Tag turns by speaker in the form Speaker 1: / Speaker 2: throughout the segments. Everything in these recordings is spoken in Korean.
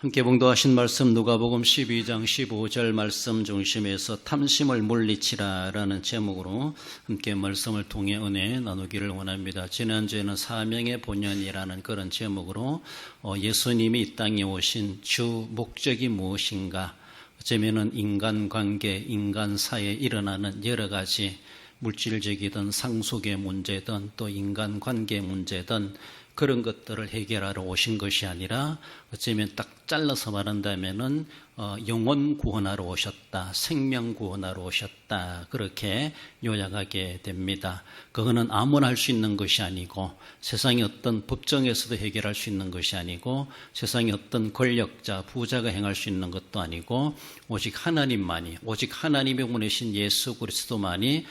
Speaker 1: 함께 봉독하신 말씀 누가복음 12장 15절 말씀 중심에서 탐심을 물리치라 라는 제목으로 함께 말씀을 통해 은혜 나누기를 원합니다. 지난주에는 사명의 본연이라는 그런 제목으로 예수님이 이 땅에 오신 주 목적이 무엇인가, 어쩌면은 인간관계, 인간사회에 일어나는 여러 가지 물질적이든 상속의 문제든 또 인간관계 문제든 그런 것들을 해결하러 오신 것이 아니라 어쩌면 딱 잘라서 말한다면은 영혼 구원하러 오셨다, 생명 구원하러 오셨다, 그렇게 요약하게 됩니다. 그거는 아무나 할 수 있는 것이 아니고 세상의 어떤 법정에서도 해결할 수 있는 것이 아니고 세상의 어떤 권력자, 부자가 행할 수 있는 것도 아니고 오직 하나님만이, 오직 하나님이 보내신 예수 그리스도만이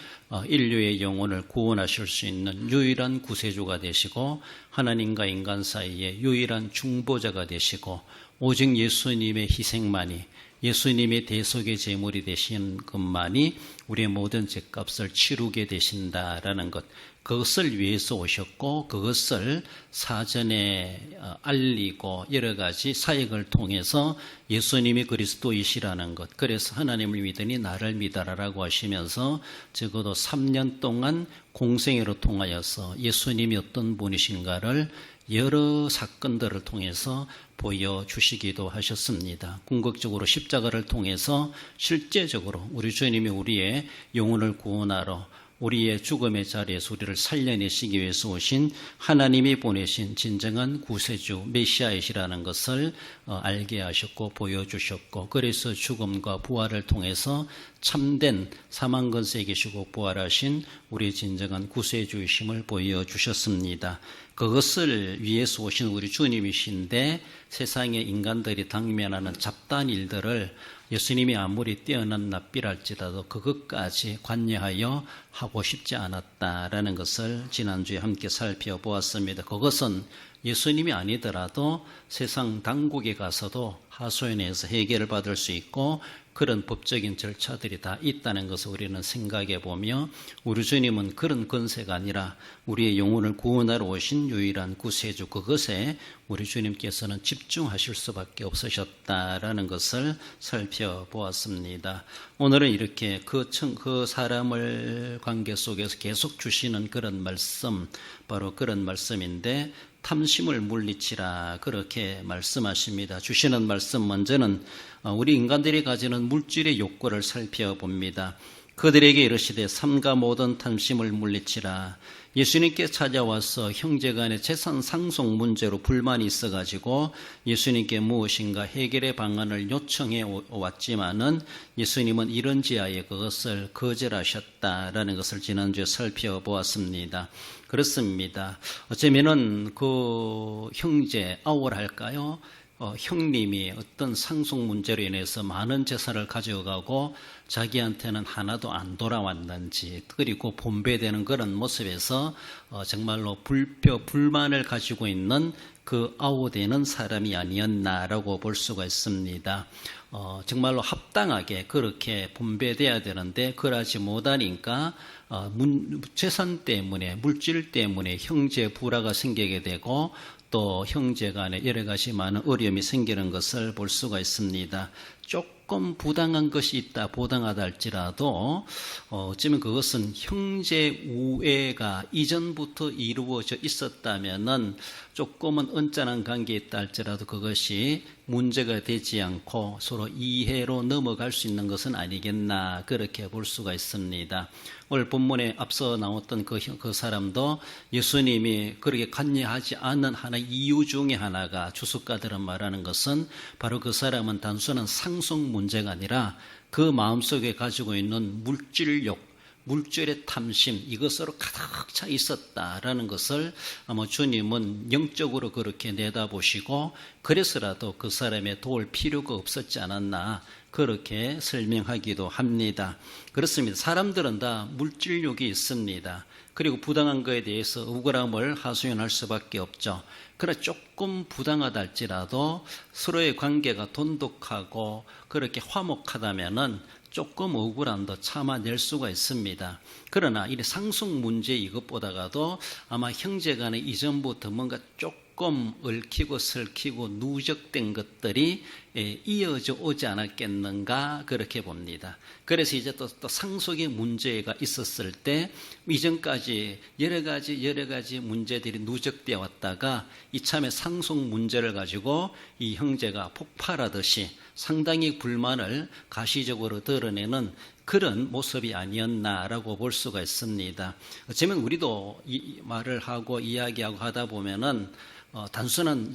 Speaker 1: 인류의 영혼을 구원하실 수 있는 유일한 구세주가 되시고 하나님과 인간 사이에 유일한 중보자가 되시고 오직 예수님의 희생만이, 예수님의 대속의 제물이 되신 것만이 우리의 모든 죄값을 치르게 되신다라는 것, 그것을 위해서 오셨고 그것을 사전에 알리고 여러 가지 사역을 통해서 예수님이 그리스도이시라는 것, 그래서 하나님을 믿으니 나를 믿어라라고 하시면서 적어도 3년 동안 공생애로 통하여서 예수님이 어떤 분이신가를 여러 사건들을 통해서 보여주시기도 하셨습니다. 궁극적으로 십자가를 통해서 실제적으로 우리 주님이 우리의 영혼을 구원하러 우리의 죽음의 자리에서 우리를 살려내시기 위해서 오신 하나님이 보내신 진정한 구세주 메시아이시라는 것을 알게 하셨고 보여주셨고, 그래서 죽음과 부활을 통해서 참된 사망근세에 계시고 부활하신 우리의 진정한 구세주이심을 보여주셨습니다. 그것을 위해서 오신 우리 주님이신데 세상의 인간들이 당면하는 잡다한 일들을 예수님이 아무리 뛰어난 납비랄지라도 그것까지 관여하여 하고 싶지 않았다라는 것을 지난주에 함께 살펴보았습니다. 그것은 예수님이 아니더라도 세상 당국에 가서도 하소연해서 해결을 받을 수 있고 그런 법적인 절차들이 다 있다는 것을 우리는 생각해 보며, 우리 주님은 그런 권세가 아니라 우리의 영혼을 구원하러 오신 유일한 구세주, 그것에 우리 주님께서는 집중하실 수밖에 없으셨다라는 것을 살펴보았습니다. 오늘은 이렇게 그 사람을 관계 속에서 계속 주시는 그런 말씀, 바로 그런 말씀인데 탐심을 물리치라, 그렇게 말씀하십니다. 주시는 말씀 먼저는 우리 인간들이 가지는 물질의 욕구를 살펴봅니다. 그들에게 이르시되 삼가 모든 탐심을 물리치라. 예수님께 찾아와서 형제간의 재산 상속 문제로 불만이 있어가지고 예수님께 무엇인가 해결의 방안을 요청해 왔지만은 예수님은 이런지하에 그것을 거절하셨다라는 것을 지난주에 살펴보았습니다. 그렇습니다. 어쩌면은 그 형제 아우랄까요? 형님이 어떤 상속 문제로 인해서 많은 재산을 가져가고 자기한테는 하나도 안 돌아왔는지, 그리고 분배되는 그런 모습에서 정말로 불만을 가지고 있는 그 아우되는 사람이 아니었나라고 볼 수가 있습니다. 정말로 합당하게 그렇게 분배돼야 되는데 그러지 못하니까 재산 때문에, 물질 때문에 형제 불화가 생기게 되고 또 형제 간에 여러 가지 많은 어려움이 생기는 것을 볼 수가 있습니다. 조금 부당한 것이 있다, 부당하다 할지라도 어쩌면 그것은 형제 우애가 이전부터 이루어져 있었다면은 조금은 언짢은 관계에 있다 할지라도 그것이 문제가 되지 않고 서로 이해로 넘어갈 수 있는 것은 아니겠나, 그렇게 볼 수가 있습니다. 오늘 본문에 앞서 나왔던 그 사람도 예수님이 그렇게 관여하지 않는 하나의 이유 중에 하나가, 주석가들은 말하는 것은 바로 그 사람은 단순한 상속 문제가 아니라 그 마음속에 가지고 있는 물질욕, 물질의 탐심, 이것으로 가득 차 있었다라는 것을 아마 주님은 영적으로 그렇게 내다보시고 그래서라도 그 사람의 도울 필요가 없었지 않았나, 그렇게 설명하기도 합니다. 그렇습니다. 사람들은 다 물질욕이 있습니다. 그리고 부당한 것에 대해서 억울함을 하소연할 수밖에 없죠. 그러나 조금 부당하다 할지라도 서로의 관계가 돈독하고 그렇게 화목하다면은 조금 억울함도 참아낼 수가 있습니다. 그러나 이 상속 문제 이것보다가도 아마 형제간에 이전부터 뭔가 조금 조금 얽히고 설키고 누적된 것들이 이어져 오지 않았겠는가 그렇게 봅니다. 그래서 이제 또 상속의 문제가 있었을 때 이전까지 여러 가지 문제들이 누적되어 왔다가 이참에 상속 문제를 가지고 이 형제가 폭발하듯이 상당히 불만을 가시적으로 드러내는 그런 모습이 아니었나라고 볼 수가 있습니다. 어쩌면 우리도 이 말을 하고 이야기하고 하다 보면은 단순한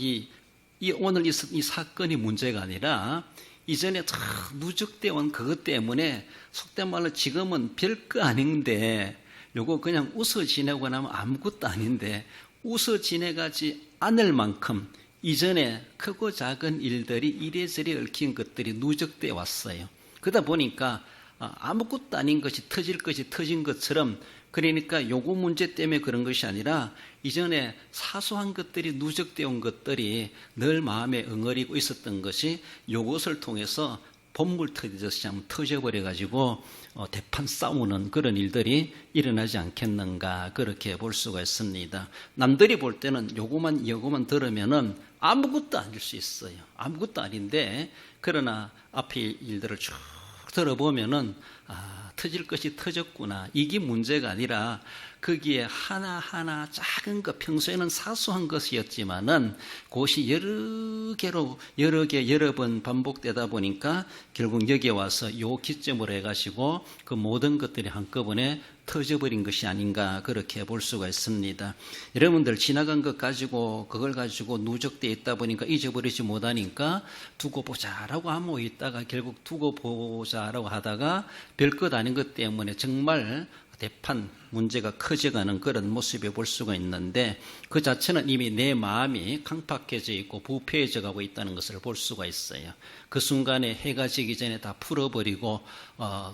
Speaker 1: 오늘 이 사건이 문제가 아니라 이전에 다 누적되어 온 그것 때문에 속된 말로 지금은 별거 아닌데 요거 그냥 웃어 지내고 나면 아무것도 아닌데 웃어 지내가지 않을 만큼 이전에 크고 작은 일들이 이래저래 얽힌 것들이 누적되어 왔어요. 그러다 보니까 아무것도 아닌 것이 터질 것이 터진 것처럼, 그러니까 요거 문제 때문에 그런 것이 아니라 이전에 사소한 것들이 누적되어 온 것들이 늘 마음에 엉어리고 있었던 것이 요것을 통해서 본물 터지듯이 한번 터져버려가지고 대판 싸우는 그런 일들이 일어나지 않겠는가 그렇게 볼 수가 있습니다. 남들이 볼 때는 요거만 들으면은 아무것도 아닐 수 있어요. 아무것도 아닌데 그러나 앞에 일들을 쭉 들어보면은 터질 것이 터졌구나. 이게 문제가 아니라 거기에 하나하나 작은 것, 평소에는 사소한 것이었지만은 그것이 여러 번 반복되다 보니까 결국 여기에 와서 요 기점으로 해가지고 그 모든 것들이 한꺼번에 터져버린 것이 아닌가 그렇게 볼 수가 있습니다. 여러분들 지나간 것 가지고 그걸 가지고 누적되어 있다 보니까 잊어버리지 못하니까 두고 보자라고 하고 있다가 결국 두고 보자라고 하다가 별것 아닌 것 때문에 정말 대판 문제가 커져가는 그런 모습을 볼 수가 있는데 그 자체는 이미 내 마음이 강팍해져 있고 부패해져 가고 있다는 것을 볼 수가 있어요. 그 순간에 해가 지기 전에 다 풀어버리고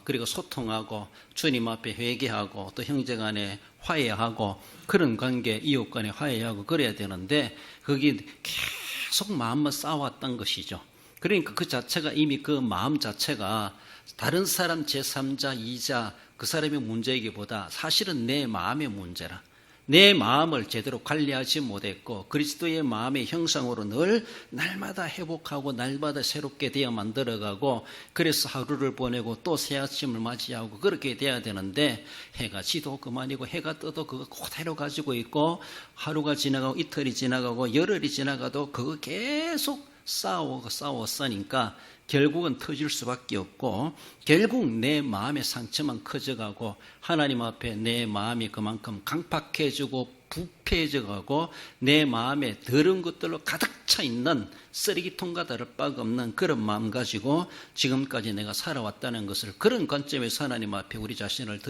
Speaker 1: 그리고 소통하고 주님 앞에 회개하고 또 형제간에 화해하고 그런 관계 이웃 간에 화해하고 그래야 되는데 거기 계속 마음만 쌓아왔던 것이죠. 그러니까 그 자체가 이미 그 마음 자체가 다른 사람 제3자, 2자 그 사람의 문제이기보다 사실은 내 마음의 문제라. 내 마음을 제대로 관리하지 못했고 그리스도의 마음의 형상으로 늘 날마다 회복하고 날마다 새롭게 되어 만들어가고 그래서 하루를 보내고 또 새 아침을 맞이하고 그렇게 돼야 되는데 해가 지도 그만이고 해가 떠도 그거 그대로 가지고 있고 하루가 지나가고 이틀이 지나가고 열흘이 지나가도 그거 계속 싸웠으니까 결국은 터질 수밖에 없고 결국 내 마음의 상처만 커져가고 하나님 앞에 내 마음이 그만큼 강팍해지고 부패해져가고 내 마음에 더러운 것들로 가득 차 있는 쓰레기통과 다를 바가 없는 그런 마음 가지고 지금까지 내가 살아왔다는 것을 그런 관점에서 하나님 앞에 우리 자신을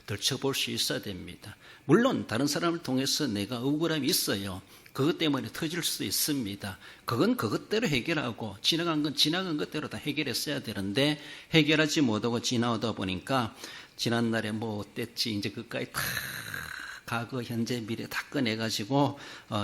Speaker 1: 들춰볼 수 있어야 됩니다. 물론 다른 사람을 통해서 내가 억울함이 있어요. 그것 때문에 터질 수도 있습니다. 그건 그것대로 해결하고 지나간 건 지나간 것대로 다 해결했어야 되는데 해결하지 못하고 지나오다 보니까 지난날에 뭐 어땠지 이제 그까지 다 과거 현재 미래 다 꺼내가지고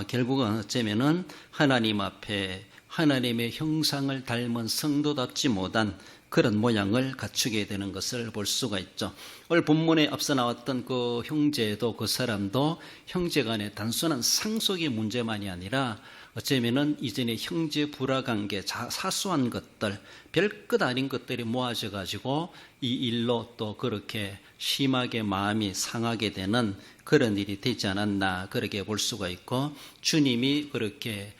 Speaker 1: 결국은 어쩌면은 하나님 앞에 하나님의 형상을 닮은 성도답지 못한 그런 모양을 갖추게 되는 것을 볼 수가 있죠. 오늘 본문에 앞서 나왔던 그 형제도 그 사람도 형제간의 단순한 상속의 문제만이 아니라 어쩌면은 이전에 형제 불화관계 사소한 것들 별것 아닌 것들이 모아져 가지고 이 일로 또 그렇게 심하게 마음이 상하게 되는 그런 일이 되지 않았나 그렇게 볼 수가 있고 주님이 그렇게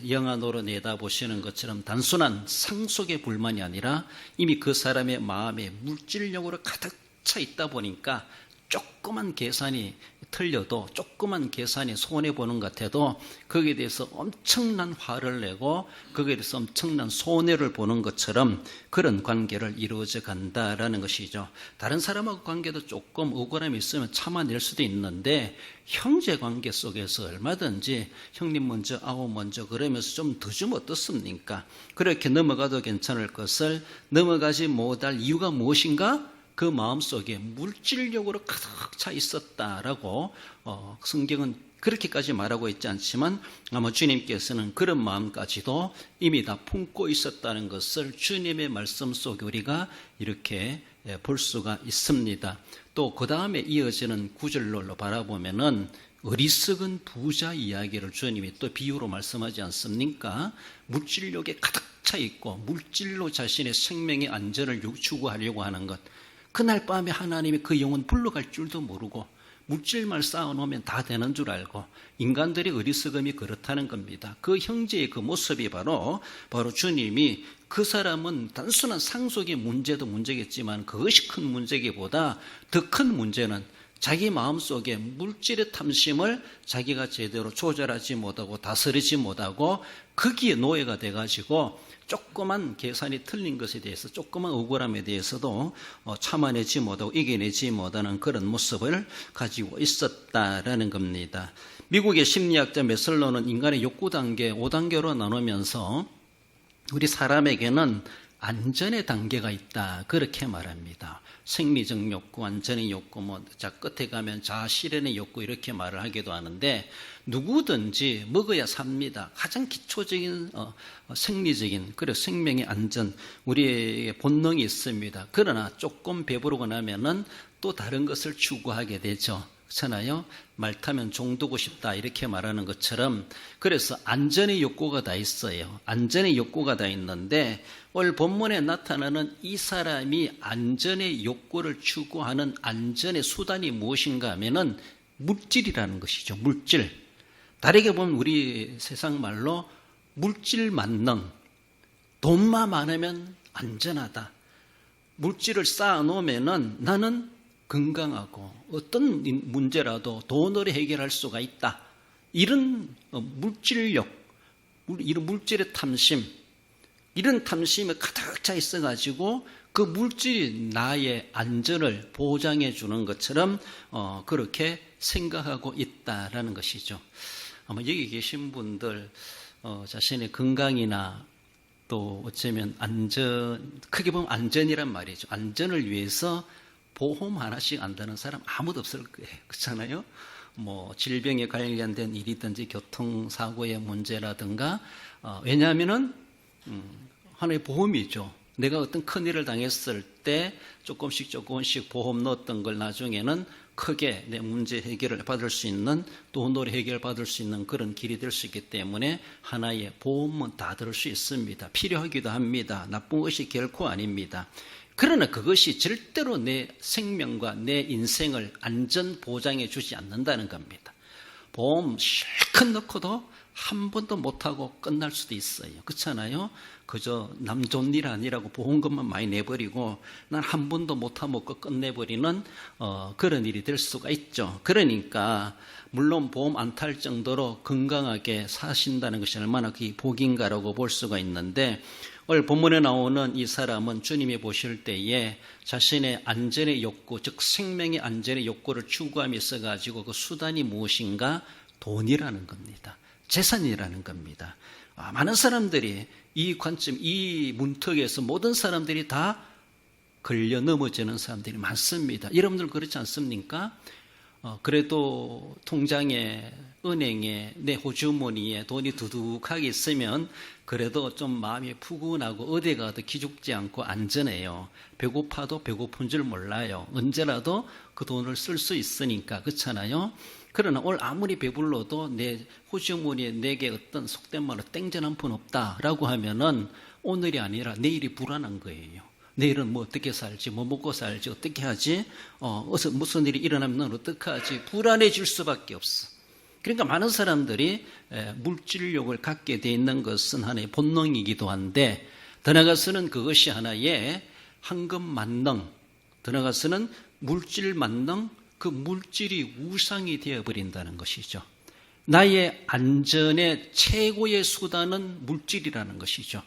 Speaker 1: 영안으로 내다보시는 것처럼 단순한 상속의 불만이 아니라 이미 그 사람의 마음에 물질력으로 가득 차 있다 보니까 조그만 계산이 틀려도 조그만 계산이 손해보는 것 같아도 거기에 대해서 엄청난 화를 내고 거기에 대해서 엄청난 손해를 보는 것처럼 그런 관계를 이루어져 간다라는 것이죠. 다른 사람하고 관계도 조금 억울함이 있으면 참아낼 수도 있는데 형제 관계 속에서 얼마든지 형님 먼저 아우 먼저 그러면서 좀 더 주면 어떻습니까? 그렇게 넘어가도 괜찮을 것을 넘어가지 못할 이유가 무엇인가? 그 마음속에 물질력으로 가득 차 있었다라고 성경은 그렇게까지 말하고 있지 않지만 아마 주님께서는 그런 마음까지도 이미 다 품고 있었다는 것을 주님의 말씀 속에 우리가 이렇게 볼 수가 있습니다. 또 그 다음에 이어지는 구절로 바라보면은 어리석은 부자 이야기를 주님이 또 비유로 말씀하지 않습니까? 물질욕에 가득 차 있고 물질로 자신의 생명의 안전을 추구하려고 하는 것. 그날 밤에 하나님이 그 영혼 불러갈 줄도 모르고 물질만 쌓아놓으면 다 되는 줄 알고 인간들의 어리석음이 그렇다는 겁니다. 그 형제의 그 모습이 바로 주님이 그 사람은 단순한 상속의 문제도 문제겠지만 그것이 큰 문제기보다 더 큰 문제는 자기 마음속에 물질의 탐심을 자기가 제대로 조절하지 못하고 다스리지 못하고 거기에 노예가 돼가지고 조그만 계산이 틀린 것에 대해서 조그만 억울함에 대해서도 참아내지 못하고 이겨내지 못하는 그런 모습을 가지고 있었다라는 겁니다. 미국의 심리학자 메슬로는 인간의 욕구 단계 5단계로 나누면서 우리 사람에게는 안전의 단계가 있다 그렇게 말합니다. 생리적 욕구, 안전의 욕구, 끝에 가면 자아실현의 욕구 이렇게 말을 하기도 하는데 누구든지 먹어야 삽니다. 가장 기초적인 생리적인 그리고 생명의 안전 우리의 본능이 있습니다. 그러나 조금 배부르고 나면은 또 다른 것을 추구하게 되죠. 그렇잖아요. 말 타면 종두고 싶다 이렇게 말하는 것처럼 그래서 안전의 욕구가 다 있어요. 안전의 욕구가 다 있는데 오늘 본문에 나타나는 이 사람이 안전의 욕구를 추구하는 안전의 수단이 무엇인가 하면은 물질이라는 것이죠. 물질. 다르게 보면 우리 세상 말로 물질 만능. 돈만 많으면 안전하다. 물질을 쌓아놓으면은 나는 건강하고 어떤 문제라도 돈으로 해결할 수가 있다. 이런 물질력, 이런 물질의 탐심, 이런 탐심이 가득 차 있어가지고 그 물질이 나의 안전을 보장해 주는 것처럼 그렇게 생각하고 있다라는 것이죠. 아마 여기 계신 분들 자신의 건강이나 또 어쩌면 안전, 크게 보면 안전이란 말이죠. 안전을 위해서 보험 하나씩 안 드는 사람 아무도 없을 거예요. 그렇잖아요? 질병에 관련된 일이든지 교통사고의 문제라든가, 왜냐하면은, 하나의 보험이죠. 내가 어떤 큰 일을 당했을 때 조금씩 보험 넣었던 걸 나중에는 크게 내 문제 해결을 받을 수 있는, 돈으로 해결받을 수 있는 그런 길이 될 수 있기 때문에 하나의 보험은 다 들을 수 있습니다. 필요하기도 합니다. 나쁜 것이 결코 아닙니다. 그러나 그것이 절대로 내 생명과 내 인생을 안전 보장해 주지 않는다는 겁니다. 보험 실컷 넣고도 한 번도 못하고 끝날 수도 있어요. 그렇잖아요? 그저 남 좋은 일 아니라고 보험금만 많이 내버리고 난 한 번도 못하고 끝내버리는 그런 일이 될 수가 있죠. 그러니까 물론 보험 안 탈 정도로 건강하게 사신다는 것이 얼마나 그 복인가라고 볼 수가 있는데 오늘 본문에 나오는 이 사람은 주님이 보실 때에 자신의 안전의 욕구, 즉 생명의 안전의 욕구를 추구함이 있어가지고 그 수단이 무엇인가? 돈이라는 겁니다. 재산이라는 겁니다. 많은 사람들이 이 관점, 이 문턱에서 모든 사람들이 다 걸려 넘어지는 사람들이 많습니다. 여러분들 그렇지 않습니까? 그래도 통장에, 은행에, 내 호주머니에 돈이 두둑하게 있으면 그래도 좀 마음이 푸근하고 어디 가도 기죽지 않고 안전해요. 배고파도 배고픈 줄 몰라요. 언제라도 그 돈을 쓸 수 있으니까. 그렇잖아요? 그러나 오늘 아무리 배불러도 내 호주머니에 내게 어떤 속된 말로 땡전 한 푼 없다라고 하면은 오늘이 아니라 내일이 불안한 거예요. 내일은 어떻게 살지, 먹고 살지, 어떻게 하지, 무슨 일이 일어나면 어떻게 하지, 불안해질 수밖에 없어. 그러니까 많은 사람들이 물질욕을 갖게 돼 있는 것은 하나의 본능이기도 한데, 더 나아가서는 그것이 하나의 황금 만능, 더 나아가서는 물질 만능, 그 물질이 우상이 되어버린다는 것이죠. 나의 안전의 최고의 수단은 물질이라는 것이죠.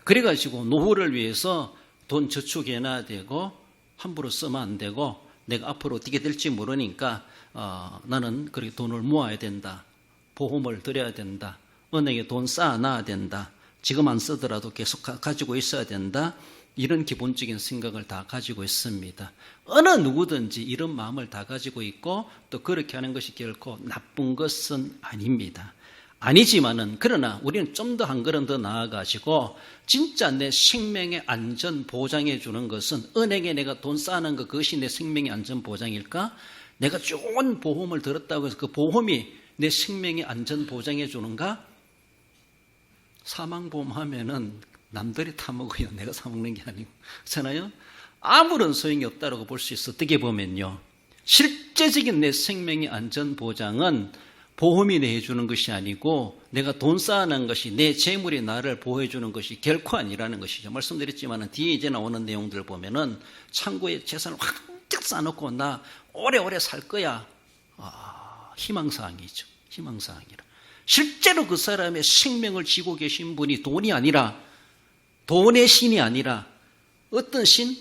Speaker 1: 그래가지고 노후를 위해서 돈 저축해놔야 되고 함부로 쓰면 안 되고 내가 앞으로 어떻게 될지 모르니까 나는 그렇게 돈을 모아야 된다. 보험을 들여야 된다. 은행에 돈 쌓아놔야 된다. 지금 안 쓰더라도 계속 가지고 있어야 된다. 이런 기본적인 생각을 다 가지고 있습니다. 어느 누구든지 이런 마음을 다 가지고 있고 또 그렇게 하는 것이 결코 나쁜 것은 아닙니다. 아니지만은 그러나 우리는 좀 더 한 걸음 더 나아가지고 진짜 내 생명의 안전 보장해 주는 것은 은행에 내가 돈 쌓는 것 그것이 내 생명의 안전 보장일까? 내가 좋은 보험을 들었다고 해서 그 보험이 내 생명의 안전 보장해 주는가? 사망보험 하면은 남들이 타먹어요. 내가 사먹는 게 아니고. 그렇잖아요? 아무런 소용이 없다고 볼 수 있어. 어떻게 보면요. 실제적인 내 생명의 안전 보장은 보험이 내주는 것이 아니고 내가 돈 쌓아놓은 것이 내 재물이 나를 보호해 주는 것이 결코 아니라는 것이죠. 말씀드렸지만 뒤에 이제 나오는 내용들 보면은 창고에 재산을 확 쌓아놓고 나 오래오래 살 거야. 희망사항이죠. 희망사항이라. 실제로 그 사람의 생명을 쥐고 계신 분이 돈이 아니라 돈의 신이 아니라 어떤 신?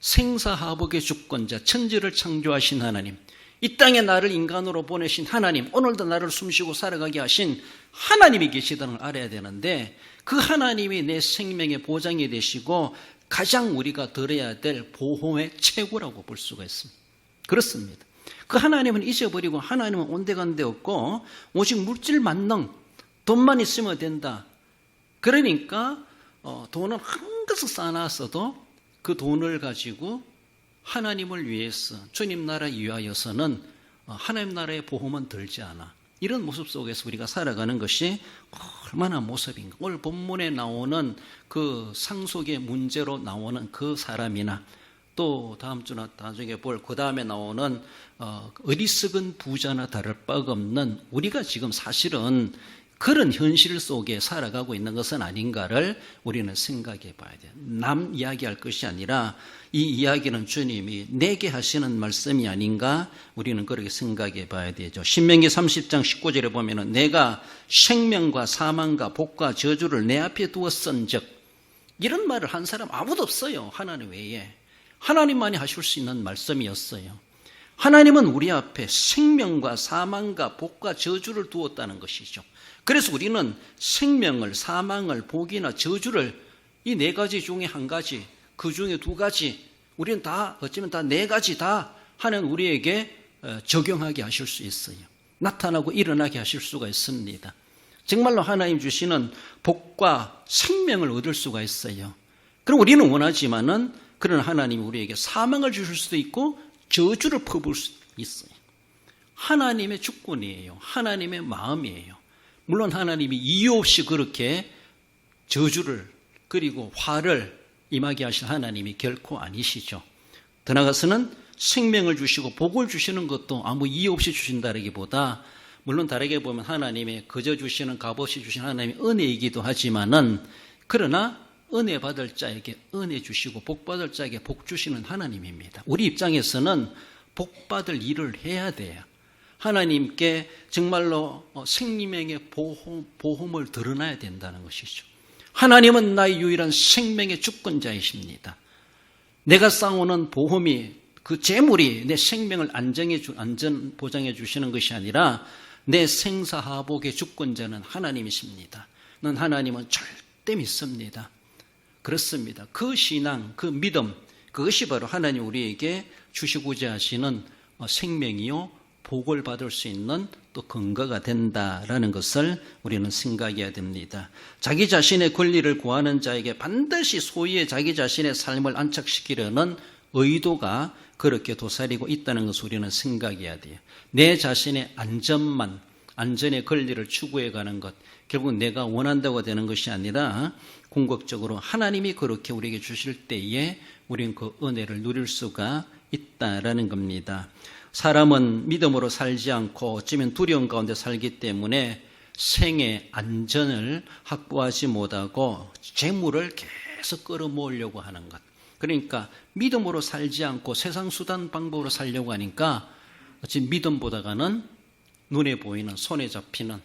Speaker 1: 생사하복의 주권자, 천지를 창조하신 하나님, 이 땅에 나를 인간으로 보내신 하나님, 오늘도 나를 숨쉬고 살아가게 하신 하나님이 계시다는 걸 알아야 되는데 그 하나님이 내 생명의 보장이 되시고 가장 우리가 들어야 될 보험의 최고라고 볼 수가 있습니다. 그렇습니다. 그 하나님은 잊어버리고 하나님은 온데간데 없고 오직 물질 만능, 돈만 있으면 된다. 그러니까 돈은 한가득 쌓아놨어도 그 돈을 가지고 하나님을 위해서 주님 나라 위하여서는 하나님 나라의 보험은 들지 않아. 이런 모습 속에서 우리가 살아가는 것이 얼마나 모습인가. 오늘 본문에 나오는 그 상속의 문제로 나오는 그 사람이나 또 다음 주나 나중에 볼 그 다음에 나오는 어리석은 부자나 다를 바가 없는 우리가 지금 사실은 그런 현실 속에 살아가고 있는 것은 아닌가를 우리는 생각해 봐야 돼요. 남 이야기할 것이 아니라 이 이야기는 주님이 내게 하시는 말씀이 아닌가 우리는 그렇게 생각해 봐야 되죠. 신명기 30장 19절에 보면은 내가 생명과 사망과 복과 저주를 내 앞에 두었은즉 이런 말을 한 사람 아무도 없어요. 하나님 외에. 하나님만이 하실 수 있는 말씀이었어요. 하나님은 우리 앞에 생명과 사망과 복과 저주를 두었다는 것이죠. 그래서 우리는 생명을, 사망을, 복이나 저주를 이 네 가지 중에 한 가지, 그 중에 두 가지, 우리는 다 어쩌면 다 네 가지 다 하는 우리에게 적용하게 하실 수 있어요. 나타나고 일어나게 하실 수가 있습니다. 정말로 하나님 주시는 복과 생명을 얻을 수가 있어요. 그럼 우리는 원하지만은 그런 하나님이 우리에게 사망을 주실 수도 있고 저주를 퍼부을 수도 있어요. 하나님의 주권이에요. 하나님의 마음이에요. 물론 하나님이 이유 없이 그렇게 저주를 그리고 화를 임하게 하실 하나님이 결코 아니시죠. 더 나아가서는 생명을 주시고 복을 주시는 것도 아무 이유 없이 주신다기보다 물론 다르게 보면 하나님의 거저 주시는 값없이 주시는 하나님의 은혜이기도 하지만은 그러나 은혜 받을 자에게 은혜 주시고 복 받을 자에게 복 주시는 하나님입니다. 우리 입장에서는 복 받을 일을 해야 돼요. 하나님께 정말로 생명의 보험을 드러나야 된다는 것이죠. 하나님은 나의 유일한 생명의 주권자이십니다. 내가 쌓아오는 보험이 그 재물이 내 생명을 안전 보장해 주시는 것이 아니라 내 생사하복의 주권자는 하나님이십니다. 는 하나님은 절대 믿습니다. 그렇습니다. 그 신앙, 그 믿음, 그것이 바로 하나님 우리에게 주시고자 하시는 생명이요 복을 받을 수 있는 또 근거가 된다라는 것을 우리는 생각해야 됩니다. 자기 자신의 권리를 구하는 자에게 반드시 소위의 자기 자신의 삶을 안착시키려는 의도가 그렇게 도사리고 있다는 것을 우리는 생각해야 돼요. 내 자신의 안전의 권리를 추구해가는 것, 결국 내가 원한다고 되는 것이 아니라 궁극적으로 하나님이 그렇게 우리에게 주실 때에 우리는 그 은혜를 누릴 수가 있다라는 겁니다. 사람은 믿음으로 살지 않고 어쩌면 두려움 가운데 살기 때문에 생의 안전을 확보하지 못하고 재물을 계속 끌어모으려고 하는 것. 그러니까 믿음으로 살지 않고 세상 수단 방법으로 살려고 하니까 어찌 믿음보다가는 눈에 보이는 손에 잡히는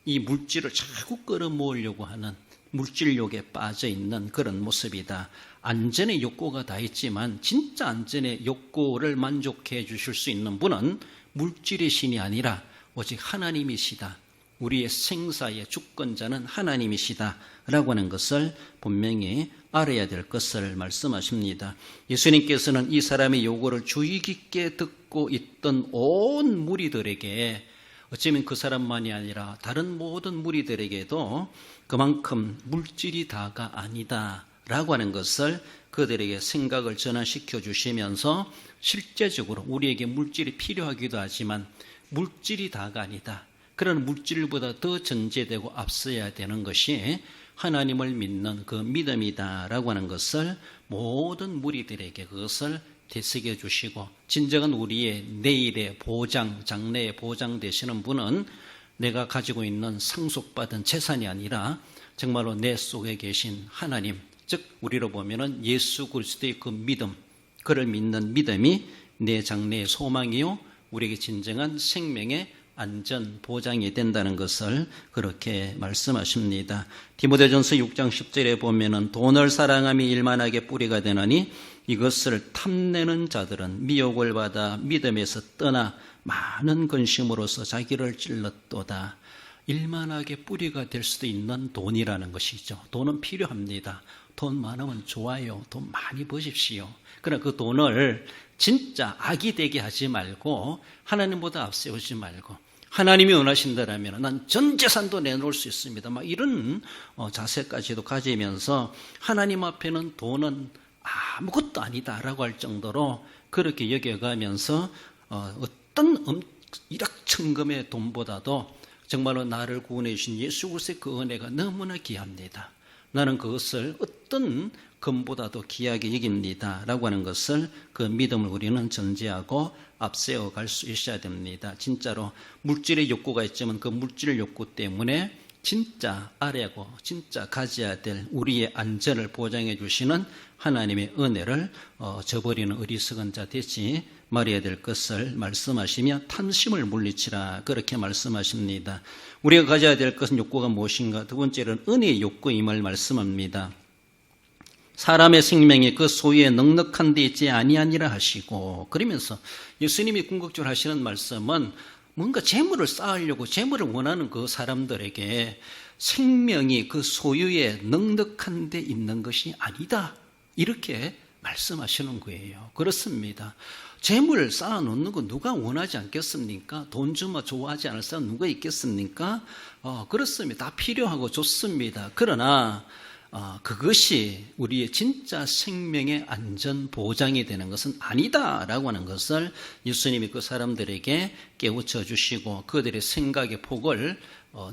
Speaker 1: 이 물질을 자꾸 끌어모으려고 하는 물질욕에 빠져 있는 그런 모습이다. 안전의 욕구가 다 있지만 진짜 안전의 욕구를 만족해 주실 수 있는 분은 물질의 신이 아니라 오직 하나님이시다. 우리의 생사의 주권자는 하나님이시다 라고 하는 것을 분명히 알아야 될 것을 말씀하십니다. 예수님께서는 이 사람의 요구를 주의 깊게 듣고 있던 온 무리들에게 어쩌면 그 사람만이 아니라 다른 모든 무리들에게도 그만큼 물질이 다가 아니다 라고 하는 것을 그들에게 생각을 전환시켜 주시면서 실제적으로 우리에게 물질이 필요하기도 하지만 물질이 다가 아니다. 그런 물질보다 더 전제되고 앞서야 되는 것이 하나님을 믿는 그 믿음이다라고 하는 것을 모든 무리들에게 그것을 되새겨 주시고, 진정한 우리의 내일의 보장, 장래의 보장 되시는 분은 내가 가지고 있는 상속받은 재산이 아니라 정말로 내 속에 계신 하나님, 즉 우리로 보면은 예수 그리스도의 그 믿음, 그를 믿는 믿음이 내 장래의 소망이요 우리에게 진정한 생명의 안전 보장이 된다는 것을 그렇게 말씀하십니다. 디모데전서 6장 10절에 보면은 돈을 사랑함이 일만하게 뿌리가 되나니 이것을 탐내는 자들은 미혹을 받아 믿음에서 떠나 많은 근심으로서 자기를 찔렀도다. 일만하게 뿌리가 될 수도 있는 돈이라는 것이죠. 돈은 필요합니다. 돈 많으면 좋아요. 돈 많이 버십시오. 그러나 그 돈을 진짜 악이 되게 하지 말고 하나님보다 앞세우지 말고, 하나님이 원하신다라면 난 전 재산도 내놓을 수 있습니다. 막 이런 자세까지도 가지면서 하나님 앞에는 돈은 아무것도 아니다라고 할 정도로 그렇게 여겨가면서 어떤 일확천금의 돈보다도 정말로 나를 구원해 주신 예수 그리스도의 그 은혜가 너무나 귀합니다. 나는 그것을 어떤 금보다도 귀하게 여깁니다 라고 하는 것을, 그 믿음을 우리는 전제하고 앞세워 갈 수 있어야 됩니다. 진짜로 물질의 욕구가 있지만 그 물질 욕구 때문에 진짜 아래고 진짜 가져야 될 우리의 안전을 보장해 주시는 하나님의 은혜를 저버리는 어리석은 자 되지 말아야 될 것을 말씀하시며 탐심을 물리치라 그렇게 말씀하십니다. 우리가 가져야 될 것은 욕구가 무엇인가? 두 번째는 은혜의 욕구임을 말씀합니다. 사람의 생명이 그 소유에 넉넉한 데 있지 아니하니라 하시고, 그러면서 예수님이 궁극적으로 하시는 말씀은 뭔가 재물을 쌓으려고 재물을 원하는 그 사람들에게 생명이 그 소유에 넉넉한 데 있는 것이 아니다, 이렇게 말씀하시는 거예요. 그렇습니다. 재물을 쌓아놓는 거 누가 원하지 않겠습니까? 돈 주면 좋아하지 않을 사람 누가 있겠습니까? 그렇습니다. 다 필요하고 좋습니다. 그러나 그것이 우리의 진짜 생명의 안전 보장이 되는 것은 아니다라고 하는 것을 예수님이 그 사람들에게 깨우쳐 주시고 그들의 생각의 폭을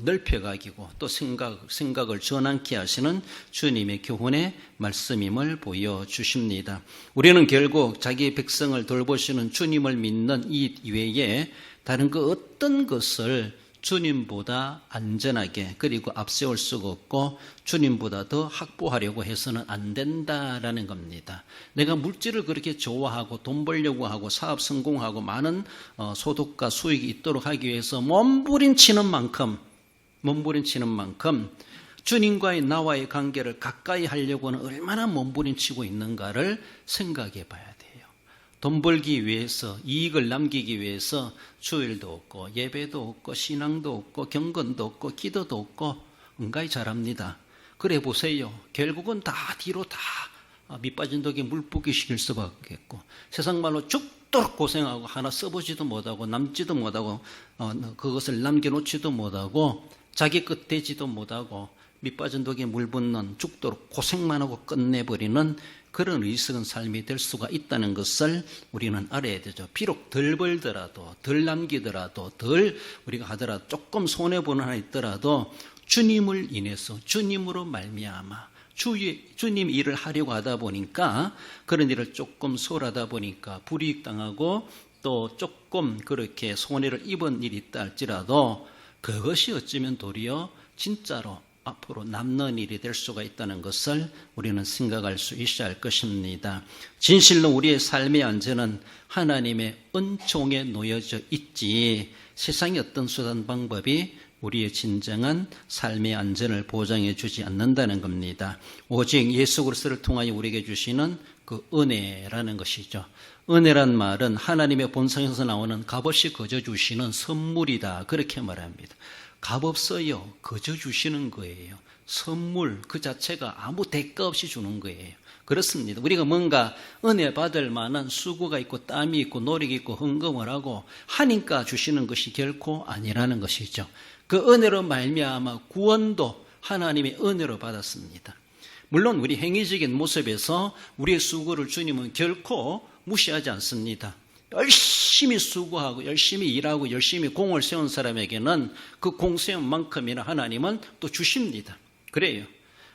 Speaker 1: 넓혀가기고 또 생각을 전환케 하시는 주님의 교훈의 말씀임을 보여주십니다. 우리는 결국 자기 백성을 돌보시는 주님을 믿는 이 이외에 다른 그 어떤 것을 주님보다 안전하게 그리고 앞세울 수가 없고 주님보다 더 확보하려고 해서는 안 된다라는 겁니다. 내가 물질을 그렇게 좋아하고 돈 벌려고 하고 사업 성공하고 많은 소득과 수익이 있도록 하기 위해서 몸부림치는 만큼 주님과의 나와의 관계를 가까이 하려고는 얼마나 몸부림치고 있는가를 생각해 봐야 돼요. 돈 벌기 위해서, 이익을 남기기 위해서 주일도 없고 예배도 없고 신앙도 없고 경건도 없고 기도도 없고 은가히 잘합니다. 그래 보세요. 결국은 다 뒤로 다 밑빠진 독에 물 붓기시킬 수밖에 없고 세상 말로 죽도록 고생하고 하나 써보지도 못하고 남지도 못하고 그것을 남겨놓지도 못하고 자기 끝 되지도 못하고 밑빠진 독에 물 붓는 죽도록 고생만 하고 끝내버리는 그런 어리석은 삶이 될 수가 있다는 것을 우리는 알아야 되죠. 비록 덜 벌더라도 덜 남기더라도 덜 우리가 하더라도 조금 손해보는 하나 있더라도 주님을 인해서 주님으로 말미암아 주님 일을 하려고 하다 보니까 그런 일을 조금 소홀하다 보니까 불이익 당하고 또 조금 그렇게 손해를 입은 일이 있다 할지라도 그것이 어쩌면 도리어 진짜로 앞으로 남는 일이 될 수가 있다는 것을 우리는 생각할 수 있어야 할 것입니다. 진실로 우리의 삶의 안전은 하나님의 은총에 놓여져 있지 세상의 어떤 수단 방법이 우리의 진정한 삶의 안전을 보장해 주지 않는다는 겁니다. 오직 예수 그리스도를 통하여 우리에게 주시는 그 은혜라는 것이죠. 은혜란 말은 하나님의 본성에서 나오는 값없이 거저 주시는 선물이다 그렇게 말합니다. 값없어요. 거저 주시는 거예요. 선물 그 자체가 아무 대가 없이 주는 거예요. 그렇습니다. 우리가 뭔가 은혜 받을 만한 수고가 있고 땀이 있고 노력이 있고 헌금을 하고 하니까 주시는 것이 결코 아니라는 것이죠. 그 은혜로 말미암아 구원도 하나님의 은혜로 받았습니다. 물론 우리 행위적인 모습에서 우리의 수고를 주님은 결코 무시하지 않습니다. 열심히 수고하고 열심히 일하고 열심히 공을 세운 사람에게는 그 공 세운 만큼이나 하나님은 또 주십니다. 그래요.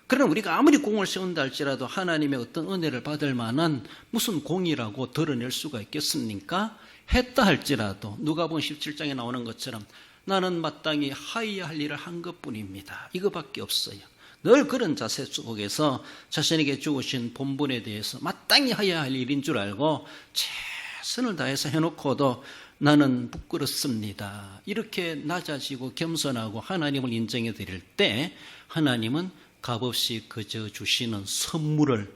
Speaker 1: 그러나 우리가 아무리 공을 세운다 할지라도 하나님의 어떤 은혜를 받을 만한 무슨 공이라고 드러낼 수가 있겠습니까? 했다 할지라도 누가복음 17장에 나오는 것처럼 나는 마땅히 하여야 할 일을 한 것뿐입니다. 이거밖에 없어요. 늘 그런 자세 속에서 자신에게 주어진 본분에 대해서 마땅히 하여야 할 일인 줄 알고 최선을 다해서 해놓고도 나는 부끄럽습니다. 이렇게 낮아지고 겸손하고 하나님을 인정해 드릴 때 하나님은 값없이 그저 주시는 선물을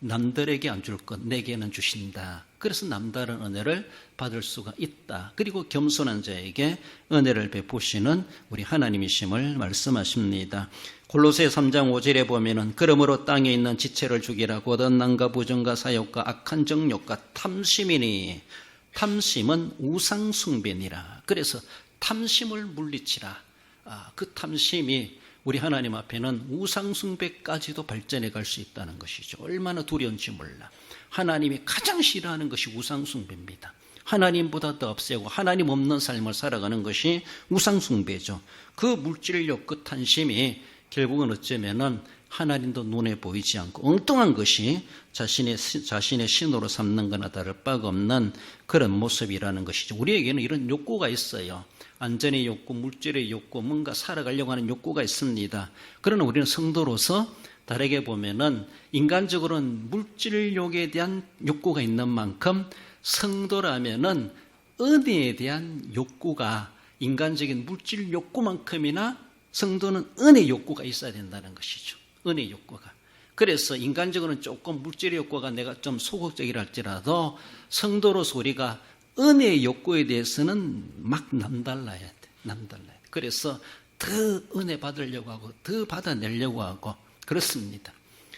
Speaker 1: 남들에게 안 줄 것 내게는 주신다. 그래서 남다른 은혜를 받을 수가 있다. 그리고 겸손한 자에게 은혜를 베푸시는 우리 하나님이심을 말씀하십니다. 골로새 3장 5절에 보면은 그러므로 땅에 있는 지체를 죽이라 곧 언난과 부정과 사욕과 악한 정욕과 탐심이니 탐심은 우상숭배니라. 그래서 탐심을 물리치라. 그 탐심이 우리 하나님 앞에는 우상숭배까지도 발전해 갈 수 있다는 것이죠. 얼마나 두려운지 몰라. 하나님이 가장 싫어하는 것이 우상숭배입니다. 하나님보다 더 없애고 하나님 없는 삶을 살아가는 것이 우상숭배죠. 그 물질력, 그 탐심이 결국은 어쩌면은 하나님도 눈에 보이지 않고 엉뚱한 것이 자신의 신으로 삼는 거나 다를 바가 없는 그런 모습이라는 것이죠. 우리에게는 이런 욕구가 있어요. 안전의 욕구, 물질의 욕구, 뭔가 살아가려고 하는 욕구가 있습니다. 그러나 우리는 성도로서 다르게 보면은 인간적으로는 물질욕에 대한 욕구가 있는 만큼 성도라면은 은혜에 대한 욕구가 인간적인 물질 욕구만큼이나 성도는 은혜 욕구가 있어야 된다는 것이죠. 은혜 욕구가. 그래서 인간적으로는 조금 물질의 욕구가 내가 좀 소극적이라 할지라도 성도로서 우리가 은혜의 욕구에 대해서는 막 남달라야 돼. 남달라야 돼. 그래서 더 은혜 받으려고 하고 더 받아내려고 하고 그렇습니다.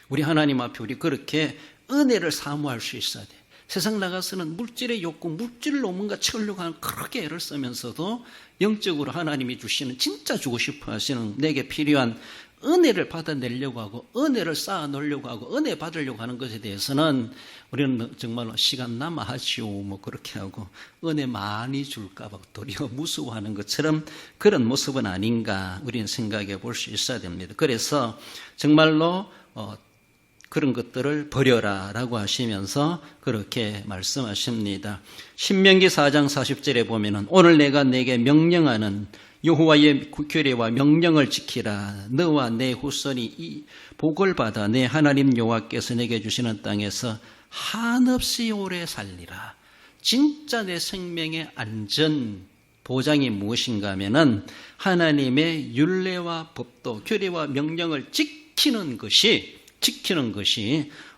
Speaker 1: 우리 하나님 앞에 우리 그렇게 은혜를 사모할 수 있어야 돼. 세상 나가서는 물질의 욕구, 물질로 뭔가 채우려고 하는 그렇게 애를 쓰면서도 영적으로 하나님이 주시는 진짜 주고 싶어 하시는 내게 필요한 은혜를 받아내려고 하고 은혜를 쌓아놓으려고 하고 은혜 받으려고 하는 것에 대해서는 우리는 정말로 시간 남아 하시오 뭐 그렇게 하고 은혜 많이 줄까 봐 도리어 무서워하는 것처럼 그런 모습은 아닌가 우리는 생각해 볼 수 있어야 됩니다. 그래서 정말로 그런 것들을 버려라 라고 하시면서 그렇게 말씀하십니다. 신명기 4장 40절에 보면은 오늘 내가 내게 명령하는 여호와의 규례와 명령을 지키라. 너와 내 후손이 이 복을 받아 내 하나님 여호와께서 내게 주시는 땅에서 한없이 오래 살리라. 진짜 내 생명의 안전 보장이 무엇인가 하면은 하나님의 율례와 법도 규례와 명령을 지키는 것이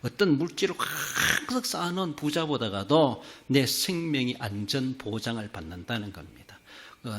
Speaker 1: 어떤 물질을 확 쌓아놓은 부자보다가도 내 생명이 안전 보장을 받는다는 겁니다.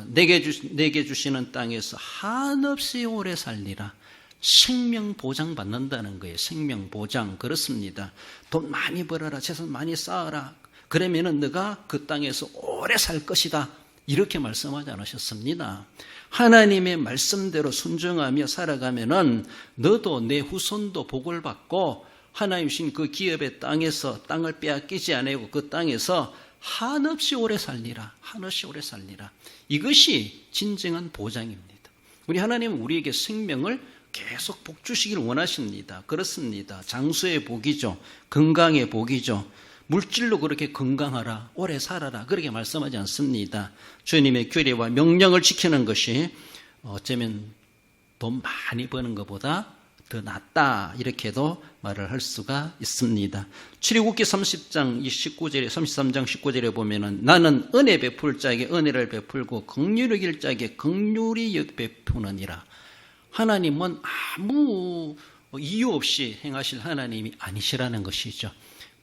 Speaker 1: 내게 주시는 땅에서 한없이 오래 살리라. 생명 보장 받는다는 거예요. 생명 보장. 그렇습니다. 돈 많이 벌어라. 재산 많이 쌓아라. 그러면은 너가 그 땅에서 오래 살 것이다. 이렇게 말씀하지 않으셨습니다. 하나님의 말씀대로 순종하며 살아가면은 너도 내 후손도 복을 받고 하나님 주신 그 기업의 땅에서 땅을 빼앗기지 않고 그 땅에서 한없이 오래 살리라. 한없이 오래 살리라. 이것이 진정한 보장입니다. 우리 하나님은 우리에게 생명을 계속 복 주시기를 원하십니다. 그렇습니다. 장수의 복이죠. 건강의 복이죠. 물질로 그렇게 건강하라, 오래 살아라 그렇게 말씀하지 않습니다. 주님의 규례와 명령을 지키는 것이 어쩌면 돈 많이 버는 것보다 더 낫다 이렇게도 말을 할 수가 있습니다. 출애굽기 30장 19절에 33장 19절에 보면은 나는 은혜 베풀 자에게 은혜를 베풀고 긍휼히 여길 자에게 긍휼히 베푸느니라. 하나님은 아무 이유 없이 행하실 하나님이 아니시라는 것이죠.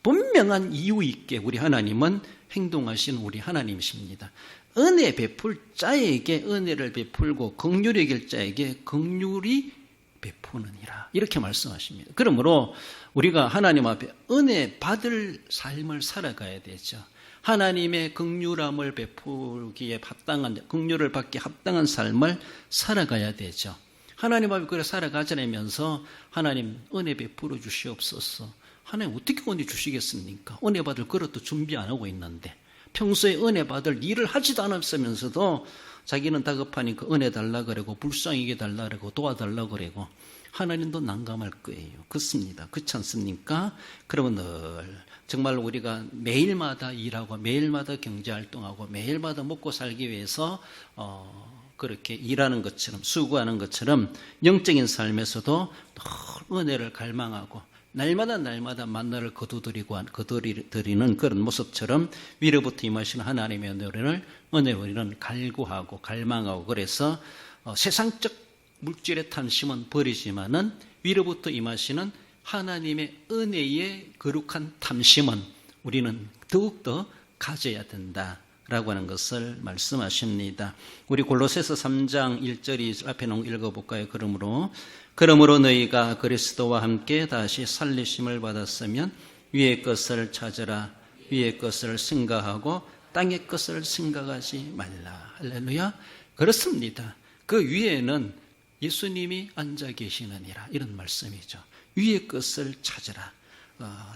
Speaker 1: 분명한 이유 있게 우리 하나님은 행동하신 우리 하나님이십니다. 은혜 베풀 자에게 은혜를 베풀고 긍휼히 여길 자에게 긍휼히 베푸느니라 이렇게 말씀하십니다. 그러므로 우리가 하나님 앞에 은혜 받을 삶을 살아가야 되죠. 하나님의 긍휼함을 베풀기에 합당한 긍휼을 받기에 합당한 삶을 살아가야 되죠. 하나님 앞에 그래 살아가자면서 하나님 은혜 베풀어 주시옵소서. 하나님 어떻게 은혜 주시겠습니까? 은혜 받을 그릇도 준비 안 하고 있는데 평소에 은혜 받을 일을 하지도 않았으면서도 자기는 다급하니까 은혜 달라 그러고 불쌍히게 달라 그러고 도와달라 그러고 하나님도 난감할 거예요. 그렇습니다. 그렇지 않습니까? 그러면 늘 정말 우리가 매일마다 일하고 매일마다 경제활동하고 매일마다 먹고 살기 위해서 그렇게 일하는 것처럼 수고하는 것처럼 영적인 삶에서도 늘 은혜를 갈망하고 날마다 만나를 거두드리는 그런 모습처럼 위로부터 임하시는 하나님의 은혜를 우리는 갈구하고 갈망하고 그래서 세상적 물질의 탐심은 버리지만은 위로부터 임하시는 하나님의 은혜의 거룩한 탐심은 우리는 더욱더 가져야 된다라고 하는 것을 말씀하십니다. 우리 골로새서 3장 1절이 앞에 놓은 거 읽어볼까요? 그러므로 너희가 그리스도와 함께 다시 살리심을 받았으면 위의 것을 찾으라. 위의 것을 생각하고 땅의 것을 생각하지 말라. 할렐루야. 그렇습니다. 그 위에는 예수님이 앉아 계시느니라 이런 말씀이죠. 위의 것을 찾으라.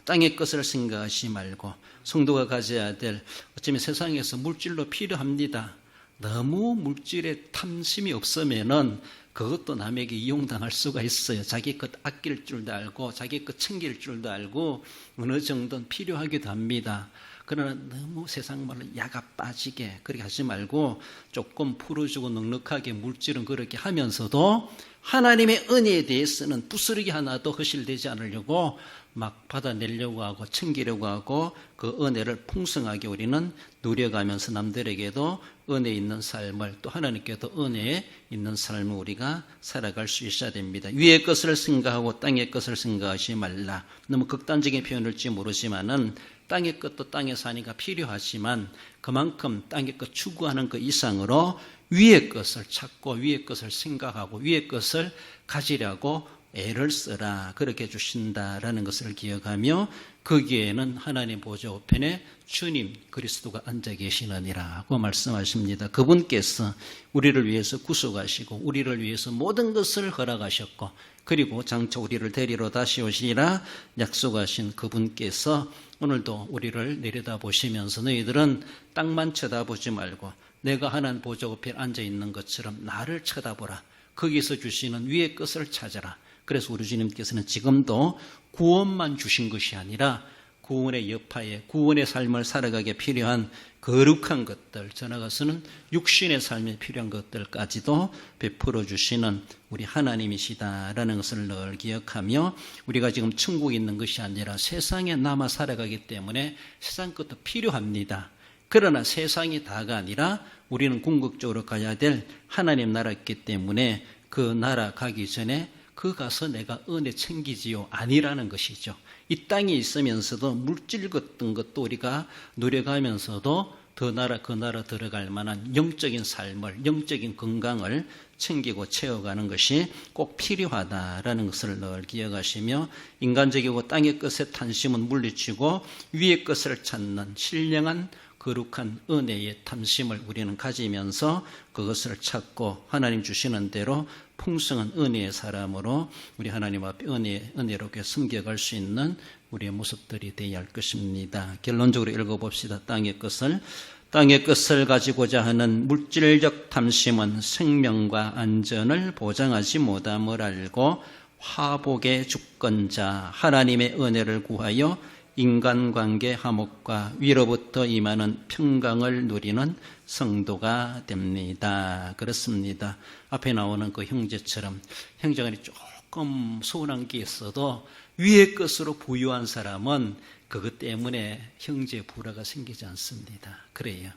Speaker 1: 땅의 것을 생각하지 말고 성도가 가져야 될 어쩌면 세상에서 물질로 필요합니다. 너무 물질에 탐심이 없으면은 그것도 남에게 이용당할 수가 있어요. 자기 것 아낄 줄도 알고 자기 것 챙길 줄도 알고 어느 정도는 필요하기도 합니다. 그러나 너무 세상 말로 야가 빠지게 그렇게 하지 말고 조금 풀어주고 넉넉하게 물질은 그렇게 하면서도 하나님의 은혜에 대해서는 부스러기 하나도 허실되지 않으려고 막 받아내려고 하고 챙기려고 하고 그 은혜를 풍성하게 우리는 누려가면서 남들에게도 은혜 있는 삶을 또 하나님께도 은혜에 있는 삶을 우리가 살아갈 수 있어야 됩니다. 위의 것을 생각하고 땅의 것을 생각하지 말라. 너무 극단적인 표현일지 모르지만은 땅의 것도 땅에 사니까 필요하지만 그만큼 땅의 것 추구하는 그 이상으로 위의 것을 찾고 위의 것을 생각하고 위의 것을 가지려고 애를 쓰라 그렇게 주신다라는 것을 기억하며 거기에는 하나님 보좌 우편에 주님 그리스도가 앉아 계시느니라고 말씀하십니다. 그분께서 우리를 위해서 구속하시고 우리를 위해서 모든 것을 허락하셨고 그리고 장차 우리를 데리러 다시 오시리라 약속하신 그분께서 오늘도 우리를 내려다보시면서 너희들은 땅만 쳐다보지 말고 내가 하나님 보좌 우편에 앉아 있는 것처럼 나를 쳐다보라. 거기서 주시는 위의 것을 찾아라. 그래서 우리 주님께서는 지금도 구원만 주신 것이 아니라 구원의 여파에 구원의 삶을 살아가기에 필요한 거룩한 것들, 저 나아가서는 육신의 삶에 필요한 것들까지도 베풀어 주시는 우리 하나님이시다라는 것을 늘 기억하며 우리가 지금 천국에 있는 것이 아니라 세상에 남아 살아가기 때문에 세상 것도 필요합니다. 그러나 세상이 다가 아니라 우리는 궁극적으로 가야 될 하나님 나라였기 때문에 그 나라 가기 전에 그 가서 내가 은혜 챙기지요 아니라는 것이죠. 이 땅에 있으면서도 물질 같은 것도 우리가 누려가면서도 그 나라 들어갈 만한 영적인 삶을 영적인 건강을 챙기고 채워가는 것이 꼭 필요하다라는 것을 늘 기억하시며 인간적이고 땅의 것에 탐심은 물리치고 위의 것을 찾는 신령한 거룩한 은혜의 탐심을 우리는 가지면서 그것을 찾고 하나님 주시는 대로 풍성한 은혜의 사람으로 우리 하나님 앞에 은혜롭게 섬겨갈 수 있는 우리의 모습들이 되어야 할 것입니다. 결론적으로 읽어봅시다. 땅의 것을 가지고자 하는 물질적 탐심은 생명과 안전을 보장하지 못함을 알고 화복의 주권자 하나님의 은혜를 구하여 인간관계 화목과 위로부터 임하는 평강을 누리는 성도가 됩니다. 그렇습니다. 앞에 나오는 그 형제처럼 형제간에 조금 소원한 게 있어도 위의 것으로 부유한 사람은 그것 때문에 형제 불화가 생기지 않습니다. 그래요.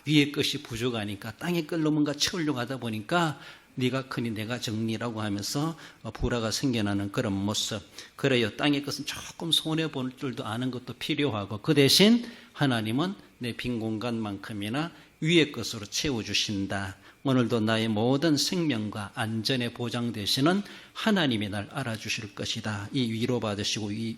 Speaker 1: 위의 것이 부족하니까 땅의 걸로 뭔가 채우려고 하다 보니까 네가 크니 내가 적니라고 하면서 불화가 생겨나는 그런 모습. 그래요. 땅의 것은 조금 손해볼 줄도 아는 것도 필요하고 그 대신 하나님은 내 빈 공간만큼이나 위의 것으로 채워주신다. 오늘도 나의 모든 생명과 안전에 보장되시는 하나님이 날 알아주실 것이다. 이 위로받으시고 이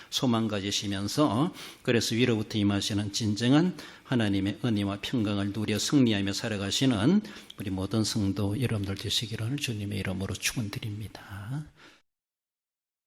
Speaker 1: 소망 가지시면서 그래서 위로부터 임하시는 진정한 하나님의 은혜와 평강을 누려 승리하며 살아가시는 우리 모든 성도 여러분들 되시기를 주님의 이름으로 축원드립니다.